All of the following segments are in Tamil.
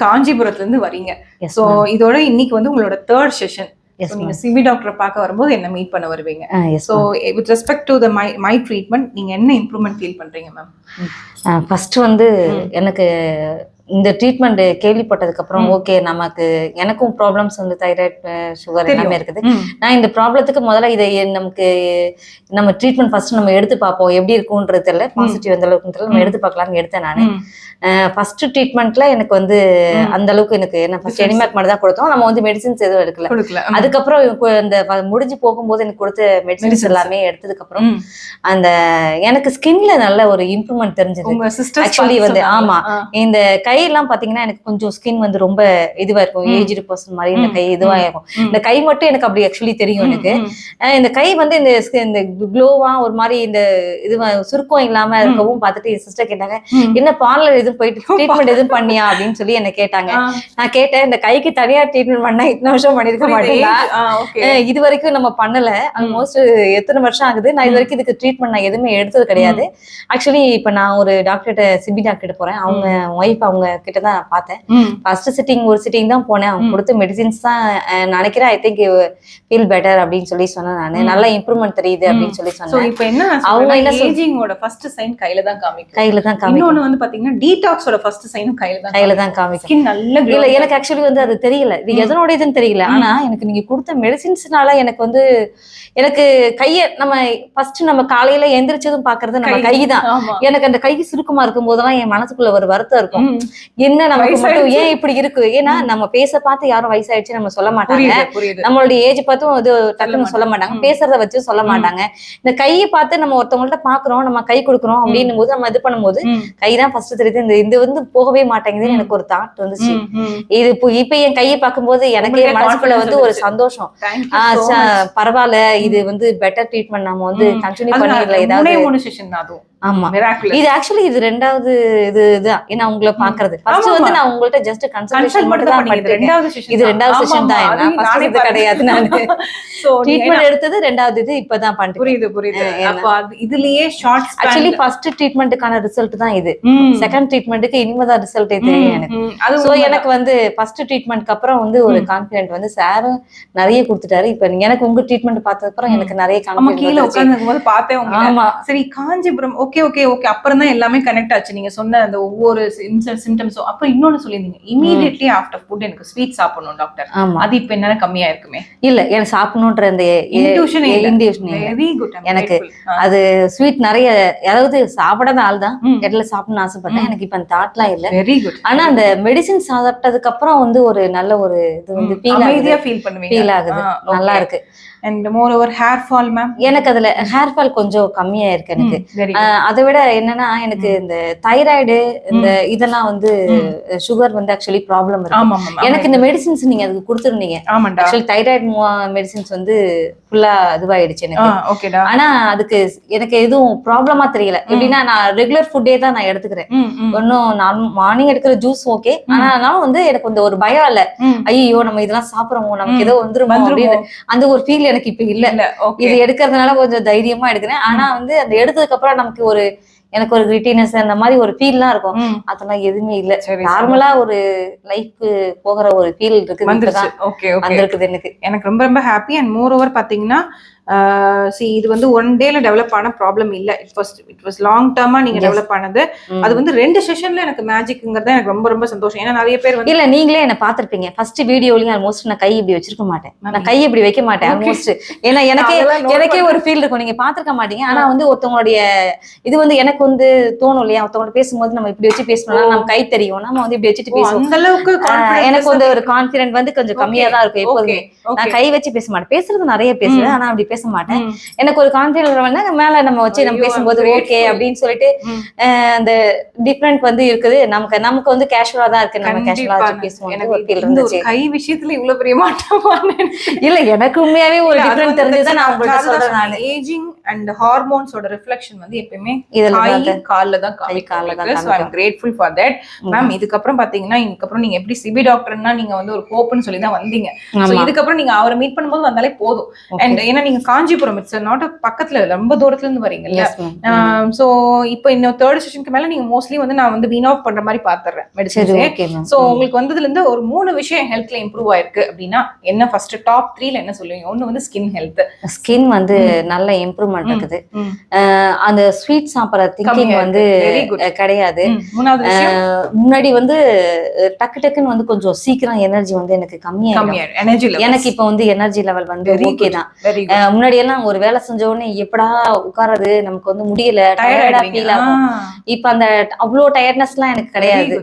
காஞ்சிபுரத்துல இருந்து வரீங்க. சோ இதோட இன்னைக்கு வந்து உங்களோட 3rd செஷன். நீங்க சிபி டாக்டர் பார்க்க வரும்போது என்ன மீட் பண்ண வருவீங்க. So with respect to the my treatment நீங்க என்ன இம்ப்ரூவ்மெண்ட் ஃபீல் பண்றீங்க மேம்? ஃபர்ஸ்ட் வந்து எனக்கு இந்த ட்ரீட்மெண்ட் கேள்விப்பட்டதுக்கு அப்புறம் ஓகே, எனக்கும் ப்ராப்ளம்ஸ் வந்து தைராய்டு, சுகர் எல்லாமே இருக்குது. நான் இந்த ப்ராப்ளத்துக்கு முதல்ல இதை நம்ம ட்ரீட்மெண்ட் ஃபர்ஸ்ட் நம்ம எடுத்து பார்ப்போம், எப்படி இருக்கும்ன்றது தெரியல, பாசிட்டிவ் எந்த அளவுக்கு தெரியல, நம்ம எடுத்து பார்க்கலாம்னு எடுத்தேன். நான் ஃபர்ஸ்ட் ட்ரீட்மெண்ட்ல எனக்கு வந்து அந்த அளவுக்கு எனக்கு என்ன ஃபர்ஸ்ட் எனிமேக் மட்டும் தான் கொடுத்தோம், நம்ம வந்து மெடிசின்ஸ் எதுவும் எடுக்கல. அதுக்கப்புறம் இந்த முடிஞ்சு போகும்போது எனக்கு கொடுத்த மெடிசின்ஸ் எல்லாமே எடுத்ததுக்கு அப்புறம் அந்த எனக்கு ஸ்கின்ல நல்ல ஒரு இம்ப்ரூவ்மெண்ட் தெரிஞ்சது. ஆக்சுவலி வந்து ஆமா, இந்த கையெல்லாம் பாத்தீங்கன்னா எனக்கு கொஞ்சம் ஸ்கின் வந்து ரொம்ப இதுவா இருக்கும், ஏஜ்டு பர்சன் மாதிரி இந்த கை இதுவா இருக்கும். இந்த கை மட்டும் எனக்கு அப்படி ஆக்சுவலி தெரியும் எனக்கு. இந்த கை வந்து இந்த க்ளோவா ஒரு மாதிரி இந்த இது சுருக்கம் இல்லாம இருக்கவும் பார்த்துட்டு என் சிஸ்டர் கேட்டாங்க, என்ன பார்லர் எதுவும் போயிட்டு ட்ரீட்மெண்ட் எதுவும் பண்ணியா அப்படின்னு சொல்லி என்ன கேட்டாங்க. நான் கேட்டேன், இந்த கைக்கு தனியா ட்ரீட்மெண்ட் பண்ணா இத்தனை வருஷம் பண்ணிருக்க மாட்டேங்களா, இது வரைக்கும் நம்ம பண்ணல, ஆல்மோஸ்ட் எத்தனை வருஷம் ஆகுது, நான் இது வரைக்கும் இதுக்கு ட்ரீட்மெண்ட் நான் எதுவுமே எடுத்தது கிடையாது. ஆக்சுவலி இப்ப நான் ஒரு டாக்டர்கிட்ட சிபி டாக்டர் போறேன், அவங்க ஒய்ஃப் அவங்க கிட்டதான் நான் பார்த்தேன். ஃபர்ஸ்ட் ஒரு சிட்டிங் தான் போனேன், அவங்க கொடுத்த மெடிசின்ஸ் தான் நினைக்கிறேன் ஐ திங்க் ஃபீல் பெட்டர் அப்படின்னு சொல்லி சொன்னேன். நான் நல்ல இம்ப்ரூவ்மெண்ட் தெரியுது அப்படின்னு சொல்லி சொன்னேன். இப்போ என்ன அவங்க என்ன ஏஜிங்கோட ஃபர்ஸ்ட் சைன் கையில தான் காமிக்கும். இன்னொன்னு வந்து பாத்தீங்கன்னா டீடாக்ஸோட ஃபர்ஸ்ட் சைனும் கையில தான் காமிக்கும். ஸ்கின் நல்ல இல்ல எனக்கு ஆக்சுவலி வந்து அது தெரியல, இது எதனோட இதுன்னு தெரியல. ஆனா எனக்கு நீங்க கொடுத்த மெடிசின்ஸ்னால எனக்கு வந்து எனக்கு கைய நம்ம ஃபர்ஸ்ட் நம்ம காலையில எந்திரிச்சதும் பாக்குறது நம்ம கைதான். எனக்கு அந்த கை சுருக்கமா இருக்கும் போதெல்லாம் என் மனசுக்குள்ள ஒரு வருத்தம் இருக்கும், என்ன நமக்கு மட்டும் ஏன் இப்படி இருக்கு. ஏன்னா நம்ம பேச பார்த்து யாரும் வயசாயிடுச்சு நம்ம சொல்ல மாட்டாங்க, நம்மளுடைய ஏஜ் பார்த்தும் இது டக்குன்னு சொல்ல மாட்டாங்க, பேசுறத வச்சு சொல்ல மாட்டாங்க. இந்த கையை பார்த்து நம்ம ஒருத்தவங்கள்ட்ட பாக்குறோம், நம்ம கை கொடுக்குறோம் அப்படின்னும் போது நம்ம இது பண்ணும்போது கைதான் ஃபர்ஸ்ட் தெரியுது. இது வந்து போகவே மாட்டேங்குதுன்னு எனக்கு ஒரு தாட் வந்துச்சு. இது இப்ப என் கையை பார்க்கும்போது எனக்கு மனசுக்குள்ள வந்து ஒரு சந்தோஷம், பரவாயில்ல இது வந்து பெட்டர் ட்ரீட்மெண்ட் நம்ம வந்து கண்டினியூ பண்ணிடலாம். ஏதாவது ஆமா, இது ஆக்சுவலி இது 2வது இதுதான் ஏன்னா உங்களை பாக்குறது. ஃபர்ஸ்ட் வந்து நான் உங்கள்ட்ட ஜஸ்ட் கன்சல்டேஷன் மட்டும் தான் பண்ணிருக்கேன், இது 2வது செஷன் தான், ஃபர்ஸ்ட் இது கிடையாது. நான் ட்ரீட்மெண்ட் எடுத்தது 2வது இது இப்பதான் பண்ணிட்டு. புரியுது. அப்ப இதுலயே ஷார்ட் ஆக்சுவலி ஃபர்ஸ்ட் ட்ரீட்மெண்ட்டுக்கான ரிசல்ட் தான் இது, செகண்ட் ட்ரீட்மெண்ட்டுக்கு இனிமேதான் ரிசல்ட் தெரியும் எனக்கு. சோ எனக்கு வந்து ஃபர்ஸ்ட் ட்ரீட்மெண்ட்க்கு அப்புறம் வந்து ஒரு கான்ஃபிடென்ட் வந்து சாரும் நிறைய கொடுத்துட்டாரு. இப்ப எனக்கு உங்க ட்ரீட்மெண்ட் பார்த்ததுக்கு அப்புறம் எனக்கு நிறைய கான்ஃபிடென்ட் கீழ உட்கார்ந்துக்கும்போது பார்த்தேன். ஆமா சரி, காஞ்சிபுரம் ஓகே அப்புறம் தான் எல்லாமே கனெக்ட் ஆச்சு. நீங்க சொன்ன அந்த ஒவ்வொரு சிம்டம்ஸும். அப்புறம் இன்னொன்னு சொல்லியிருந்தீங்க, இமீடியட்லி ஆஃப்டர் ஃபுட் எனக்கு ஸ்வீட் சாப்பிடணும் டாக்டர். அது இப்ப என்ன கம்மியா இருக்குமே? இல்ல, எனக்கு சாப்பிடணும்ன்ற அந்த இன்ட்யூஷன் வெரி குட். எனக்கு அது ஸ்வீட் நிறைய, அதாவது சாப்பிடாத ஆள் தான், இடத்துல சாப்பிடணும்னு ஆசைப்பட்டேன். எனக்கு இப்ப அந்த தாட்லாம் இல்ல. Very good. ஆனா அந்த மெடிசின் சாப்பிட்டதுக்கு அப்புறம் வந்து ஒரு நல்ல ஒரு இது வந்து ஃபீல் ஆகுது, நல்லா இருக்கு. And moreover hair fall ma'am, எனக்கு அதுல ஹேர் ஃபால் கொஞ்சம் கம்மியா இருக்கு எனக்கு. அதை விட என்னன்னா எனக்கு இந்த தைராய்டு இந்த இதெல்லாம் வந்து சுகர் வந்து ஆக்சுவலி ப்ராப்ளம் இருக்கு எனக்கு. இந்த மெடிசின்ஸ் நீங்க அதுக்கு கொடுத்துருந்தீங்க, ஆக்சுவலி தைராய்டு மெடிசின்ஸ் வந்து ஃபுல்லா இதுவாயிடுச்சு எனக்கு. ஆனா அதுக்கு எனக்கு எதுவும் ப்ராப்ளமா தெரியல. எப்படின்னா நான் ரெகுலர் ஃபுட்டே தான் நான் எடுத்துக்கிறேன். ஒன்னும் நான் மார்னிங் எடுக்கிற ஜூஸ் ஓகே, ஆனா வந்து எனக்கு இந்த ஒரு பயம் இல்ல, ஐயோ நம்ம இதெல்லாம் சாப்பிடுறோம் நமக்கு ஏதோ வந்துருமோ அப்படின்னு அந்த ஒரு ஃபீல் எனக்கு இப்ப இல்ல. இது எடுக்கிறதுனால கொஞ்சம் தைரியமா எடுக்கிறேன். ஆனா வந்து அந்த எடுத்ததுக்கு அப்புறம் நமக்கு ஒரு எனக்கு ஒரு கிரிட்டினஸ் அந்த மாதிரி ஒரு ஃபீல்லாம் இருக்கும், அதெல்லாம் எதுவுமே இல்ல. நார்மலா ஒரு லைஃப் போகிற ஒரு ஃபீல் இருக்குது. எனக்கு ரொம்ப ரொம்ப ஹாப்பி. அண்ட் மோர் ஓவர் பாத்தீங்கன்னா இது வந்து ஒன் டேல டெவலப் ஆன ப்ராப்ளம் இல்ல, இட் வாஸ் லாங் டர்மா நீங்க டெவலப் ஆனது. அது வந்து 2 செஷன்ல எனக்கு மேஜிக்ங்கிறது எனக்கு ரொம்ப ரொம்ப சந்தோஷம். ஏன்னா நிறைய பேர் வந்து இல்ல, நீங்களே என்ன பாத்திருப்பீங்க ஃபர்ஸ்ட் வீடியோலயும் ஆல்மோஸ்ட் நான் கை இப்படி வச்சிருக்க மாட்டேன், நான் கை இப்படி வைக்க மாட்டேன் ஆல்மோஸ்ட். ஏன்னா எனக்கே ஒரு ஃபீல் இருக்கும், நீங்க பாத்திருக்க மாட்டீங்க. ஆனா வந்து ஒருத்தவங்களுடைய இது வந்து எனக்கு வந்து தோணும் இல்லையா, ஒருத்தவங்க பேசும்போது நம்ம இப்படி வச்சு பேசணும்னா நம்ம கை தெரியும், நம்ம வந்து இப்படி வச்சுட்டு பேசுவோம். அந்த அளவுக்கு எனக்கு வந்து ஒரு கான்பிடன்ட் வந்து கொஞ்சம் கம்மியா தான் இருக்கும் எப்போதுமே. நான் கை வச்சு பேச மாட்டேன், பேசுறது நிறைய பேசுவேன் ஆனா அப்படி பேச மாட்டேன். எனக்கு ஒரு கான்ஃபிடன்ஸ் மேல நம்ம வச்சு நம்ம பேசும்போது ஓகே அப்படின்னு சொல்லிட்டு அந்த டிஃபரண்ட் வந்து இருக்குது. நமக்கு வந்து கேஷுவலா தான் இருக்கு, நம்ம கேஷுவலா பேசுவோம். எனக்கு ஒரு ஃபீல் இருந்துச்சு கை விஷயத்துல இவ்வளவு பெரிய மாட்டமா இல்ல, எனக்கு உண்மையாவே ஒரு டிஃபரண்ட் தெரிஞ்சது நான் உங்கள்ட்ட சொல்றேன். ஏஜிங் அண்ட் ஹார்மோன்ஸோட ரிஃப்ளெக்ஷன் வந்து எப்பயுமே கால்ல தான் காமிக்கும். So I am grateful for that. Ma'am இதுக்கப்புறம் பாத்தீங்கன்னா இதுக்கப்புறம் நீங்க எப்படி சிபி டாக்டர்னா நீங்க வந்து ஒரு ஹோப்னு சொல்லி தான் வந்தீங்க. சோ இதுக்கப்புறம் நீங்க அவரை மீட் பண்ணும்போது வந்தாலே போதும். அண்ட் ஏன்னா நீங்க காஞ்சிபுரம் இட்ஸ் நாட் பக்கத்துல ரொம்ப தூரத்துல இருந்து வரீங்கல்ல. சோ இப்போ இன்னும் 3rd செஷனுக்கு மேல நீங்க மோஸ்ட்லி வந்து நான் வந்து வீன் ஆஃப் பண்ற மாதிரி பாத்துறேன் மெடிசன். சோ உங்களுக்கு வந்ததுல இருந்து ஒரு 3 விஷயம் ஹெல்த்ல இம்ப்ரூவ் ஆயிருக்கு அப்படின்னா என்ன ஃபர்ஸ்ட் டாப் 3ல என்ன சொல்லுவீங்க? ஒன்னு வந்து ஸ்கின் ஹெல்த். ஸ்கின் வந்து நல்ல இம்ப்ரூவ்மெண்ட் இருக்குது. அந்த ஸ்வீட் சாப்பிட்ற திங்கிங் வந்து கிடையாது. முன்னாடி வந்து டக்கு டக்குன்னு வந்து கொஞ்சம் சீக்கிரம் எனர்ஜி வந்து எனக்கு கம்மியாயிடும். எனக்கு இப்ப வந்து எனர்ஜி லெவல் வந்து ஓகே தான். முன்னாடி எல்லாம் ஒரு வேலை செஞ்ச உடனே எப்படா உட்காரது நமக்கு வந்து முடியல, டயர்டா ஃபீல் ஆகும். இப்ப அந்த அவ்வளோ டயர்ட்னஸ் எல்லாம் எனக்கு கிடையாது.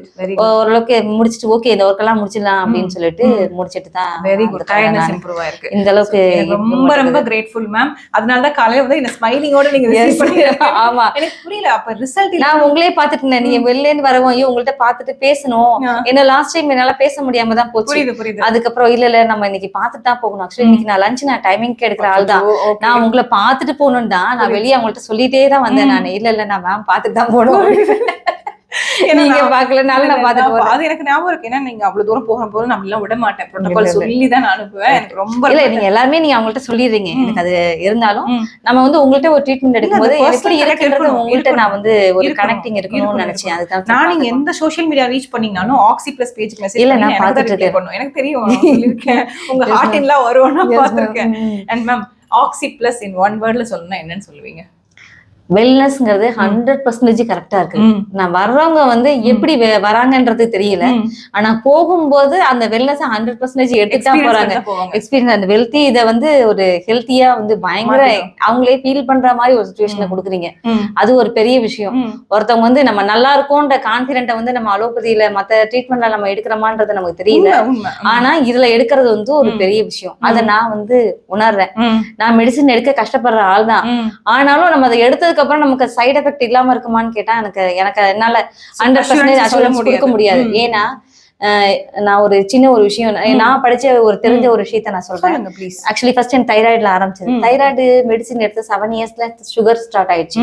ஓரளவுக்கு முடிச்சுட்டு ஓகே இந்த ஒர்க் எல்லாம் முடிச்சிடலாம் அப்படின்னு சொல்லிட்டு முடிச்சிட்டு தான். Very good. டயர்ட்னஸ் இம்ப்ரூவ் ஆயிருக்கு. இந்த அளவுக்கு ரொம்ப ரொம்ப கிரேட்ஃபுல் மேம். அதனால தான் காலையில வந்து இந்த ஸ்மைலிங்கோட நீங்க ரிசீவ் பண்ணீங்க. ஆமா எனக்கு புரியல அப்ப ரிசல்ட். நான் உங்களே பாத்துட்டேன். நீங்க வெளில இருந்து வரவும் ஐயோ உங்கள்ட்ட பாத்துட்டு பேசணும். என்ன லாஸ்ட் டைம் என்னால பேச முடியாம தான் போச்சு. அதுக்கப்புறம் இல்ல நம்ம இன்னைக்கு பாத்துட்டு தான் போகணும். ஆக்சுவலி இன்னைக்கு நான் லஞ்ச் நான் டைமிங்க்கு எடுக்கிற ஆள் தான். நான் உங்களை பாத்துட்டு போகணும் தான் நான் வெளியே அவங்கள்ட்ட சொல்லிட்டே தான் வந்தேன். நான் இல்ல நான் மேம் பாத்துட்டு தான் போகணும். நீங்க பாக்கலனால நான் பாத்துட்டு அது எனக்கு ஞாபகம் இருக்கு. ஏன்னா நீங்க அவ்வளவு தூரம் போகும்போது நான் எல்லாம் விட மாட்டேன். புரோட்டோகால் சொல்லி தான் நான் அனுப்புவேன். எனக்கு ரொம்ப இல்ல நீங்க எல்லாருமே நீங்க அவங்கள்ட்ட சொல்லிடுறீங்க. எனக்கு அது இருந்தாலும் நம்ம வந்து உங்கள்ட்ட ஒரு ட்ரீட்மெண்ட் எடுக்கும்போது எப்படி இருக்குன்றது உங்கள்ட்ட நான் வந்து ஒரு கனெக்டிங் இருக்கணும்னு நினைச்சேன். அதுதான் நான் நீங்க எந்த சோஷியல் மீடியா ரீச் பண்ணீங்கனாலும் ஆக்சி பிளஸ் பேஜ் மெசேஜ் இல்ல நான் பாத்துட்டு இருக்கேன். எனக்கு தெரியும் சொல்லிருக்கேன். உங்க ஹார்ட் எல்லாம் வரும்னு நான் பாத்துருக்கேன். And ma'am oxy plus in one வேர்ட்ல சொல்லணும்னா என்னன்னு சொல்லுவீங்க? வெல்னஸ்ங்கிறது 100% கரெக்டா இருக்கு. நான் வர்றவங்க வந்து எப்படி வராங்கன்றது தெரியல. ஆனா போகும்போது அந்த வெல்னஸ் 100% எடுத்துட்டா போறாங்க. எக்ஸ்பீரியன்ஸ் அந்த வெல்த்தி இதை வந்து ஒரு ஹெல்த்தியா வந்து பயங்கர அவங்களே ஃபீல் பண்ற மாதிரி ஒரு சிச்சுவேஷனை கொடுக்குறீங்க. அது ஒரு பெரிய விஷயம். ஒருத்தவங்க வந்து நம்ம நல்லா இருக்கோன்ற கான்பிடென்ட்டை வந்து நம்ம அலோபதியில மத்த ட்ரீட்மெண்ட்ல நம்ம எடுக்கிறோமான்றது நமக்கு தெரியல. ஆனா இதுல எடுக்கிறது வந்து ஒரு பெரிய விஷயம். அதை நான் வந்து உணர்றேன். நான் மெடிசன் எடுக்க கஷ்டப்படுற ஆள் தான். ஆனாலும் நம்ம அதை எடுத்தது அப்புறம் நமக்கு சைடு எஃபெக்ட் இல்லாம இருக்குமான்னு கேட்டா எனக்கு என்னால 100% அஷூரன்ஸ் கொடுக்க முடியாது. ஏன்னா நான் ஒரு சின்ன ஒரு விஷயம் நான் படிச்ச ஒரு தெரிஞ்ச ஒரு விஷயத்த நான் சொல்றேன். ஆக்சுவலி ஃபர்ஸ்ட் என் தைராய்டுல ஆரம்பிச்சது. தைராய்டு மெடிசின் எடுத்து 7 இயர்ஸ்ல சுகர் ஸ்டார்ட் ஆயிடுச்சு.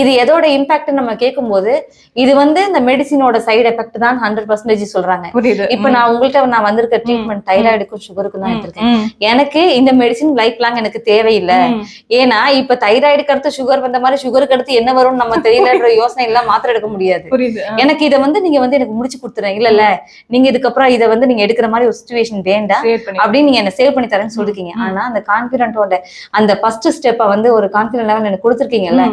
இது எதோட இம்பாக்ட் நம்ம கேட்கும் போது இது வந்து இந்த மெடிசினோட சைடு எஃபெக்ட் தான் 100% சொல்றாங்க. இப்ப நான் உங்கள்கிட்ட நான் வந்திருக்க ட்ரீட்மெண்ட் தைராய்டுக்கும் சுகருக்கும் தான் எடுத்திருக்கேன். எனக்கு இந்த மெடிசின் லைஃப் லாங் எனக்கு தேவையில்லை. ஏன்னா இப்ப தைராய்டுக்கு அடுத்து சுகர் வந்த மாதிரி சுகருக்கு அடுத்து என்ன வரும்னு நம்ம தெரியலன்ற யோசனை எல்லாம் மாத்திரம் எடுக்க முடியாது. எனக்கு இதை வந்து நீங்க வந்து எனக்கு முடிச்சு கொடுத்துறேன். இல்ல நீங்க இதுக்கப்புறம் இதை வந்து நீங்க எடுக்கிற மாதிரி ஒரு சிச்சுவேஷன் வேண்டாம் அப்படின்னு நீங்க என்ன சேவ் பண்ணி தரேன்னு சொல்லிருக்கீங்க. ஆனா அந்த கான்பிடென்ட்டோட அந்த ஃபர்ஸ்ட் ஸ்டெப்பை வந்து ஒரு கான்பிடென்ட் லெவல் எனக்கு கொடுத்துருக்கீங்கல்ல,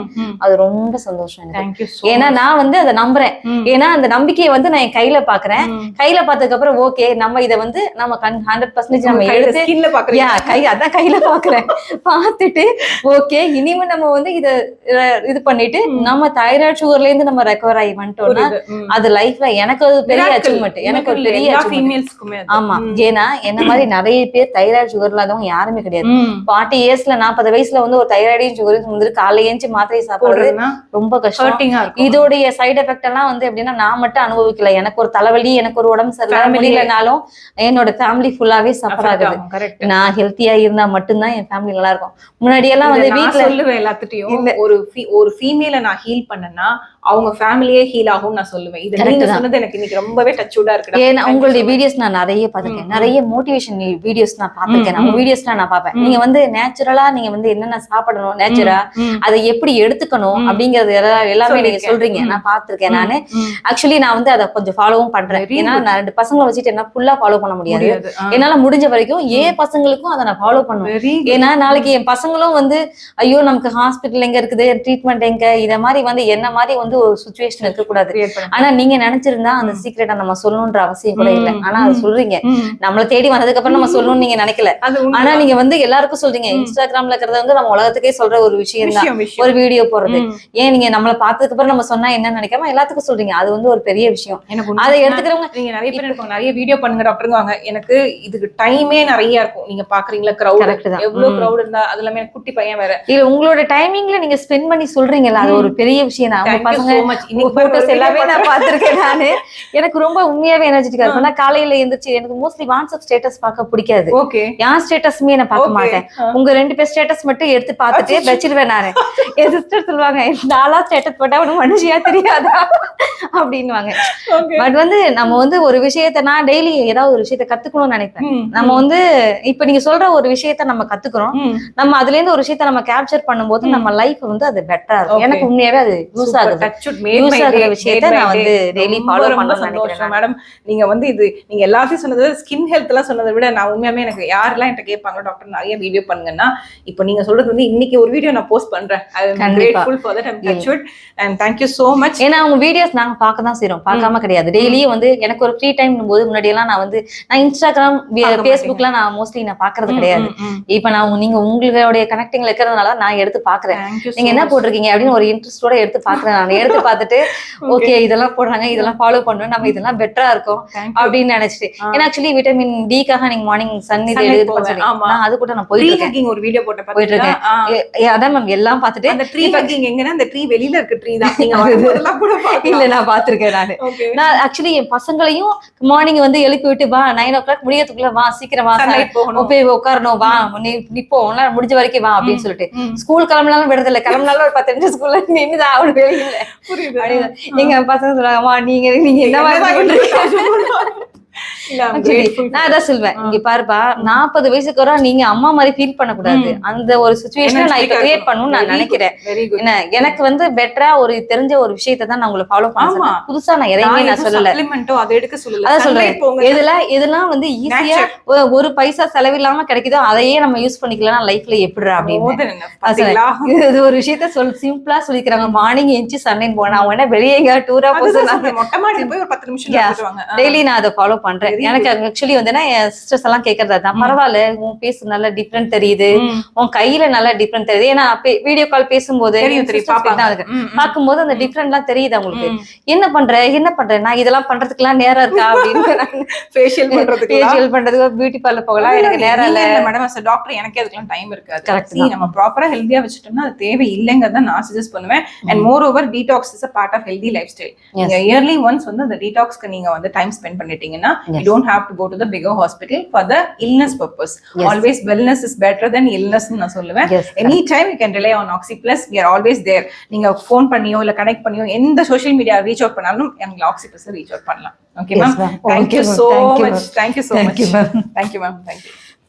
அது ரொம்ப சந்தோஷம் எனக்கு. ஏன்னா நான் வந்து அதை நம்புறேன். ஏன்னா அந்த நம்பிக்கையை வந்து நான் என் கையில பாக்குறேன். கையில பார்த்ததுக்கு அப்புறம் ஓகே நம்ம இதை வந்து நம்ம 100% நம்ம எடுத்து அதான் கையில பாக்குறேன். பார்த்துட்டு ஓகே இனிமே நம்ம வந்து இதை இது பண்ணிட்டு நம்ம தைராய்டு சுகர்ல இருந்து நம்ம ரெக்கவர் ஆகி வந்துட்டோம்னா அது லைஃப்ல எனக்கு அது பெரிய அச்சீவ்மெண்ட். எனக்கு ஒரு பெரிய ஆமா. ஏன்னா என்ன மாதிரி நிறைய பேர் தைராய்டு சுகர் இல்லாதவங்க யாருமே கிடையாது. 40 இயர்ஸ்ல 40 வயசுல வந்து ஒரு தைராய்டையும் சுகரும் வந்து காலைல ஏஞ்சி மாத்திரை சாப்பிடுறது ரொம்ப கஷ்டம். இதோடைய சைடு எஃபெக்ட் எல்லாம் வந்து எப்படின்னா நான் மட்டும் அனுபவிக்கல. எனக்கு ஒரு தலைவலி எனக்கு ஒரு உடம்பு சரியில்லை முடியலனாலும் என்னோட ஃபேமிலி ஃபுல்லாவே சஃபர் ஆகுது. நான் ஹெல்த்தியா இருந்தா மட்டும்தான் என் ஃபேமிலி நல்லா இருக்கும். முன்னாடி எல்லாம் வந்து வீட்டுல சொல்லுவேன் எல்லாத்துட்டையும் ஒரு ஃபீமேல நான் ஹீல் பண்ணேன்னா அவங்க ஃபேமிலியே ஹீல் ஆகும் நான் சொல்லுவேன். இது நீங்க சொன்னது எனக்கு இன்னைக்கு ரொம்பவே டச்சூடா இருக்கு. ஏன்னா உங்களுடைய வீடியோஸ் நான் நிறைய பாத்துருக்கேன். நிறைய மோட்டிவேஷன் வீடியோஸ் நான் பாத்துருக்கேன். உங்க வீடியோஸ்லாம் நான் பாப்பேன். நீங்க வந்து நேச்சுரலா நீங்க வந்து என்னென்ன சாப்பிடணும், நேச்சுரா அதை எப்படி எடுத்துக்கணும் அப்படிங்கறது எல்லாமே நீங்க சொல்றீங்க. நான் பாத்துருக்கேன். நானு ஆக்சுவலி நான் வந்து அதை கொஞ்சம் ஃபாலோவும் பண்றேன். ஏன்னா நான் 2 பசங்களை வச்சுட்டு என்ன ஃபுல்லா ஃபாலோ பண்ண முடியாது. என்னால முடிஞ்ச வரைக்கும் ஏன் பசங்களுக்கும் அதை நான் ஃபாலோ பண்ணுவேன். ஏன்னா நாளைக்கு என் பசங்களும் வந்து ஐயோ நமக்கு ஹாஸ்பிட்டல் எங்க இருக்குது, ட்ரீட்மெண்ட் எங்க, இத மாதிரி வந்து என்ன மாதிரி வந்து ஒரு சிச்சுவேஷன் இருக்க கூடாது. ஆனா நீங்க நினைச்சிருந்தா அந்த சீக்ரெட்டை நம்ம சொல்லணும்ன்ற அவசியம் கூட இல்லை. ஆனா அது சொல்றீங்க. நம்மள தேடி வந்ததுக்கு அப்புறம் நம்ம சொல்லணும்னு நீங்க நினைக்கல. ஆனா நீங்க வந்து எல்லாருக்கும் சொல்றீங்க. இன்ஸ்டாகிராம்ல இருக்கிறத வந்து நம்ம உலகத்துக்கே சொல்ற ஒரு விஷயம் தான் ஒரு வீடியோ போடுறது. ஏன் நீங்க நம்மள பார்த்ததுக்கு அப்புறம் நம்ம சொன்னா என்ன நினைக்காம எல்லாத்துக்கும் சொல்றீங்க. அது வந்து ஒரு பெரிய விஷயம். அதை எடுத்துக்கிறவங்க நீங்க நிறைய பேர் இருப்பாங்க, நிறைய வீடியோ பண்ணுங்க டாக்டருங்க. எனக்கு இதுக்கு டைமே நிறைய இருக்கும். நீங்க பாக்குறீங்களா கிரவுட் எவ்வளவு கிரவுட் இருந்தா அது எல்லாமே குட்டி பையன் வேற. இல்ல உங்களோட டைமிங்ல நீங்க ஸ்பெண்ட் பண்ணி சொல்றீங்கல்ல அது ஒரு பெரிய விஷயம் தான். பசங்க போட்டோஸ் எல்லாமே நான் பார்த்திருக்கேன் நானு. எனக்கு ரொம்ப உண்மையாவே எனர்ஜெட்டிக்கா இருக்கும். நான் காலையில எந்திரிச்சு எனக்கு மோஸ்ட்லி வாட்ஸ்அப் ஸ்டேட்டஸ் பார்க்க பிடிக்காது. என் ஸ்டேட்டஸ்மே நான் பார்க்க மாட்டேன். உங்க 2 பேர் ஸ்டேட்டஸ் மட்டும் எடுத்து பார்த்துட்டு வச்சிருவேன் நானு. என் சிஸ்டர் சொல்லுவாங்க, நாளா ஸ்டேட்டஸ் போட்டா உனக்கு மனுஷியா தெரியாதா அப்படின்னுவாங்க. பட் வந்து நம்ம வந்து ஒரு விஷயத்த நான் டெய்லி ஏதாவது ஒரு விஷயத்த கத்துக்கணும்னு நினைப்பேன். நம்ம வந்து இப்ப நீங்க சொல்ற ஒரு விஷயத்த நம்ம கத்துக்கிறோம், நம்ம அதுல இருந்து ஒரு விஷயத்த நம்ம கேப்சர் பண்ணும்போது நம்ம லைஃப் வந்து அது பெட்டரா இருக்கும். எனக்கு உண்மையாவே அது யூஸ் ஆகுது. யூஸ் ஆகுற விஷயத்த நான் வந்து டெய்லி ஃபாலோ பண்ணணும்னு நினைக்கிறேன். மேடம் நீங்க வந்து இது நீங்க எல்லாத்தையும் சொன்னது ஸ்கின் ஹெல்த் எல்லாம் சொன்னதை விட நான் உண்மையாவே எனக்கு யாரெல்லாம் என்கிட்ட கேட்பாங்க டாக்டர் நிறைய வீடியோ பண்ணுங்கன்னா, இப்போ நீங்க சொல்றது வந்து இன்னைக்கு ஒரு வீடியோ நான் போஸ்ட் பண்றேன். I am grateful for that. I am touched and thank you so much. ஏன்னா அவங்க வீடியோஸ் நாங்க பார்க்க தான் செய்றோம், பார்க்காம கிடையாது. டெய்லியும் வந்து எனக்கு ஒரு ஃப்ரீ டைம் போது முன்னாடி எல்லாம் நான் இன்ஸ்டாகிராம் ஃபேஸ்புக்லாம் நான் மோஸ்ட்லி நான் பாக்குறது கிடையாது. இப்ப நான் நீங்க உங்களுடைய கனெக்டிங்ல இருக்கிறதுனால நான் எடுத்து பாக்குறேன். நீங்க என்ன போட்டிருக்கீங்க அப்படின்னு ஒரு இன்ட்ரெஸ்டோட எடுத்து பாக்குறேன். நான் எடுத்து பார்த்துட்டு ஓகே இதெல்லாம் போடுறாங்க, இதெல்லாம் ஃபாலோ பண்ணுவேன், நம்ம இதெல்லாம் பெட்டரா இருக்கும் அப்படின்னு நினைச்சிட்டு. ஏன்னா ஆக்சுவலி விட்டமின் டிக்காக நீங்க மார்னிங் சன் இது நான் அது கூட நான் போயிட்டு இருக்கேன். ஒரு வீடியோ போயிட்டு இருக்கேன். அதான் மேம் எல்லாம் பார்த்துட்டு அந்த ட்ரீ ஹக்கிங் எங்கன்னா அந்த ட்ரீ வெளியில இருக்க ட்ரீ தான் நீங்க இல்ல நான் பாத்திருக்கேன். நான் ஆக்சுவலி என் பசங்களையும் மார்னிங் வந்து எழுப்பி விட்டு வா 9 o'clock முடியறதுக்குள்ள வா சீக்கிரம் வா போய் உட்காரணும் வா நிப்போ முடிஞ்ச வரைக்கும் வா அப்படின்னு சொல்லிட்டு ஸ்கூல் கிளம்பினாலும் விடுறதில்ல. கிளம்பினாலும் ஒரு 10 நிமிஷம் ஸ்கூல்ல நின்னுதான் அவனு வெளியில. நீங்க பசங்க சொல்லுவாங்க நீங்க என்ன மாதிரி நான் அதான் சொல்வேன், இங்க பாருப்பா 40 வயசுக்கு வர நீங்க அம்மா மாதிரி ஃபீல் பண்ணக்கூடாது. அந்த ஒரு சிச்சுவேஷனை நான் இப்ப கிரியேட் பண்ணணும்னு நான் நினைக்கிறேன். என்ன எனக்கு வந்து பெட்டரா ஒரு தெரிஞ்ச ஒரு விஷயத்தை தான் நான் உங்களை ஃபாலோ பண்ண புதுசா நான் எதையுமே நான் சொல்லல. அதான் சொல்றேன், இதெல்லாம் வந்து ஈஸியா ஒரு பைசா செலவில்லாம கிடைக்குதோ அதையே நம்ம யூஸ் பண்ணிக்கலாம் லைஃப்ல எப்படிடா அப்படின்னு இது ஒரு விஷயத்த சிம்பிளா சொல்லிக்கிறாங்க. மார்னிங் எஞ்சி சன்லைன் போனா அவங்க என்ன வெளியே எங்க டூரா டெய்லி நான் அதை ஃபாலோ பண்றேன். எனக்கு ஆக்சுவலி வந்து என் சிஸ்டர்ஸ் எல்லாம் கேக்குறதா பரவாயில்ல உன் பேஸ் நல்லா டிஃபரெண்ட் தெரியுது, உன் கையில நல்லா டிஃபரெண்ட் தெரியுது. ஏன்னா வீடியோ கால் பேசும்போது பார்க்கும்போது அந்த டிஃபரெண்ட் எல்லாம் தெரியுது அவங்களுக்கு. என்ன பண்ற நான் இதெல்லாம் பண்றதுக்கு எல்லாம் நேரம் இருக்கா அப்படின்னு ஃபேஷியல் பண்றதுக்கு பியூட்டி பார்லர் போகலாம் எனக்கு நேரம் இல்ல மேடம். as a டாக்டர் எனக்கு அதுக்கெல்லாம் டைம் இருக்காது. கரெக்ட், நம்ம ப்ராப்பரா ஹெல்தியா வச்சுட்டோம்னா அது தேவை இல்லைங்கறத நான் சஜஸ்ட் பண்ணுவேன். And more over detox is a part of healthy lifestyle. நீங்க இயர்லி ஒன்ஸ் வந்து அந்த டீடாக்ஸ்க்கு நீங்க வந்து டைம் ஸ்பெண்ட் பண்ணிட்டீங்கன்னா you don't have to go to the bigger hospital for the illness purpose. Always wellness is better than illness ன்னு நான் சொல்லுவேன். Anytime you can rely on Oxy Plus. We are always there. நீங்க ஃபோன் பண்ணியோ இல்ல கனெக்ட் பண்ணியோ எந்த சோஷியல் மீடியா ரீச் அவுட் பண்ணாலும் எங்க Oxy Plus ரீச் அவுட் பண்ணலாம். Okay ma'am, thank you so much. Thank you so much. Thank you ma'am. Thank you.